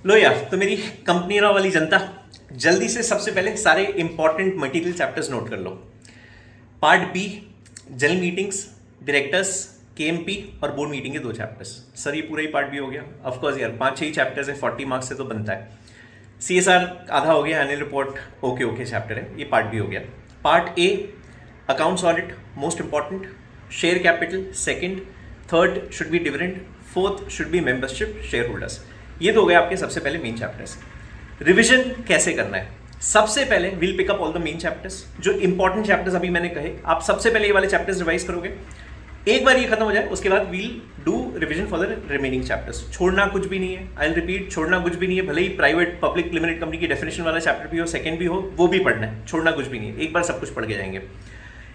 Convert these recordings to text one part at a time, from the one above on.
लो यार, तो मेरी कंपनी वाली जनता, जल्दी से सबसे पहले सारे इंपॉर्टेंट मटेरियल चैप्टर्स नोट कर लो। Part B, general meetings, directors, KMP और बोर्ड मीटिंग के 2 चैप्टर्स। सर ये पूरा ही पार्ट बी हो गया? ऑफकोर्स यार, 5-6 ही चैप्टर्स है, 40 मार्क्स से तो बनता है। सीएसआर आधा हो गया, एनुअल रिपोर्ट ओके चैप्टर है, ये पार्ट बी हो गया। Part A, accounts audit most important, share capital second, third should be dividend, fourth should be membership share holders. ये तो हो गए आपके सबसे पहले मेन चैप्टर्स। रिवीजन कैसे करना है? सबसे पहले will pick up all the main chapters, जो इंपॉर्टेंट चैप्टर्स अभी मैंने कहे, आप सबसे पहले ये वाले चैप्टर्स रिवाइज करोगे। एक बार ये खत्म हो जाए उसके बाद we'll do revision for the remaining chapters. छोड़ना कुछ भी नहीं है, आई विल रिपीट, छोड़ना कुछ भी नहीं है। भले ही प्राइवेट पब्लिक लिमिटेड कंपनी की डेफिनेशन वाला चैप्टर भी हो, सेकंड भी हो, वो भी पढ़ना है, छोड़ना कुछ भी नहीं है। एक बार सब कुछ पढ़ के जाएंगे।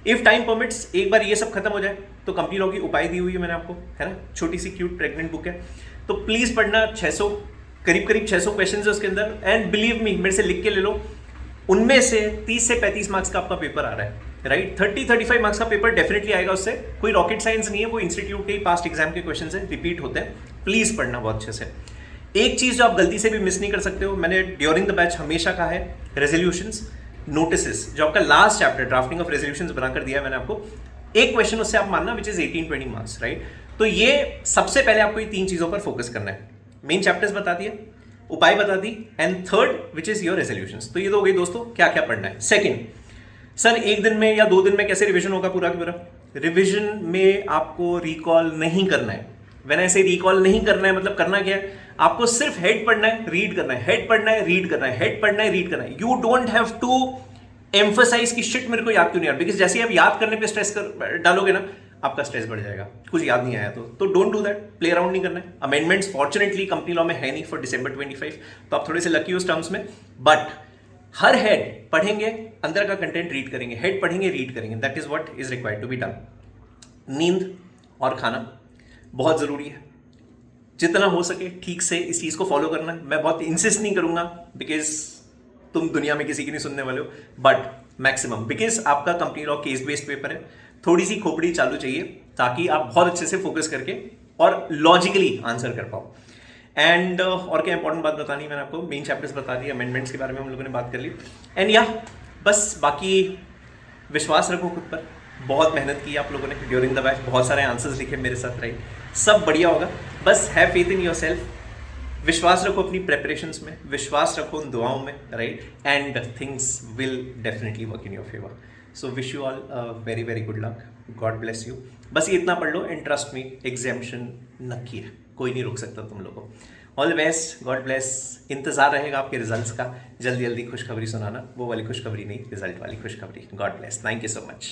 इफ टाइम परमिट्स, एक बार ये सब खत्म हो जाए तो कंपनी लॉ की उपाय दी हुई है मैंने आपको, है ना, छोटी सी क्यूट प्रेग्नेंट बुक है, तो प्लीज पढ़ना। 600 करीब 600 क्वेश्चन है उसके अंदर, एंड बिलीव मी, मेरे से लिख के ले लो, उनमें से 30 से 35 मार्क्स का आपका पेपर आ रहा है, राइट। 30-35 मार्क्स का पेपर डेफिनेटली आएगा उससे। कोई रॉकेट साइंस नहीं है, वो इंस्टीट्यूट के ही पास्ट एग्जाम के क्वेश्चन है, रिपीट होते हैं। प्लीज पढ़ना बहुत अच्छे से। एक चीज जो आप गलती से भी मिस नहीं कर सकते हो, मैंने ड्यूरिंग द बैच हमेशा कहा है, रेजोल्यूशंस, नोटिसेस, जो आपका last chapter drafting of resolutions बनाकर दिया है मैंने आपको, एक क्वेश्चन उससे आप मानना विच इज 18-20 मार्क्स, राइट। तो ये सबसे पहले आपको ये 3 चीजों पर फोकस करना है। मेन चैप्टर्स बता दिए, उपाय बता दी, and third which is your resolutions. तो ये तो हो गई दोस्तों, क्या क्या पढ़ना है। सेकंड, सर 1 दिन में या 2 दिन में कैसे रिवीजन होगा पूरा का पूरा? रिवीजन में आपको रिकॉल नहीं करना है। व्हेन आई से रिकॉल नहीं करना है, मतलब करना क्या है? आपको सिर्फ हेड पढ़ना है, रीड करना है, हेड पढ़ना है, रीड करना है, हेड पढ़ना है, रीड करना है। You don't have to emphasise की शिट मेरे को याद क्यों नहीं आ रहा, बिकॉज जैसे आप याद करने पे स्ट्रेस कर डालोगे ना, आपका स्ट्रेस बढ़ जाएगा, कुछ याद नहीं आया तो don't do that. Play around नहीं करना है। अमेंडमेंट्स फॉर्चुनेटली कंपनी लॉ में है नहीं फॉर December 25, तो आप थोड़े से लकी हो उस टर्म्स में, बट हर हेड पढ़ेंगे, अंदर का कंटेंट रीड करेंगे, हेड पढ़ेंगे, रीड करेंगे, that is what is required to be done. नींद और खाना बहुत जरूरी है, जितना हो सके ठीक से इस चीज को फॉलो करना। मैं बहुत इंसिस्ट नहीं करूंगा बिकॉज तुम दुनिया में किसी की नहीं सुनने वाले हो, बट मैक्सिमम, बिकॉज आपका company law case based paper है, थोड़ी सी खोपड़ी चालू चाहिए ताकि आप बहुत अच्छे से फोकस करके और लॉजिकली आंसर कर पाओ। एंड और क्या इंपॉर्टेंट बात बतानी, मैंने आपको मेन चैप्टर्स बता दिए, अमेंडमेंट्स के बारे में हम लोगों ने बात कर ली, एंड या बस बाकी विश्वास रखो खुद पर। बहुत मेहनत की आप लोगों ने ड्यूरिंग द बैच, बहुत सारे आंसर्स लिखे मेरे साथ, राइट। सब बढ़िया होगा, बस have faith in your self. विश्वास रखो अपनी प्रेपरेशंस में, विश्वास रखो उन दुआओं में, right, and things will definitely work in your favour. So wish you all very very good luck, God bless you. बस ये इतना पढ़ लो, एंड ट्रस्ट मी, एग्जामिशन नक्की है, कोई नहीं रोक सकता तुम लोगों को। All the best, God bless. इंतजार रहेगा आपके रिजल्ट्स का, जल्दी जल्दी खुशखबरी सुनाना, वो वाली खुशखबरी नहीं, रिजल्ट वाली खुशखबरी। God bless, thank you so much.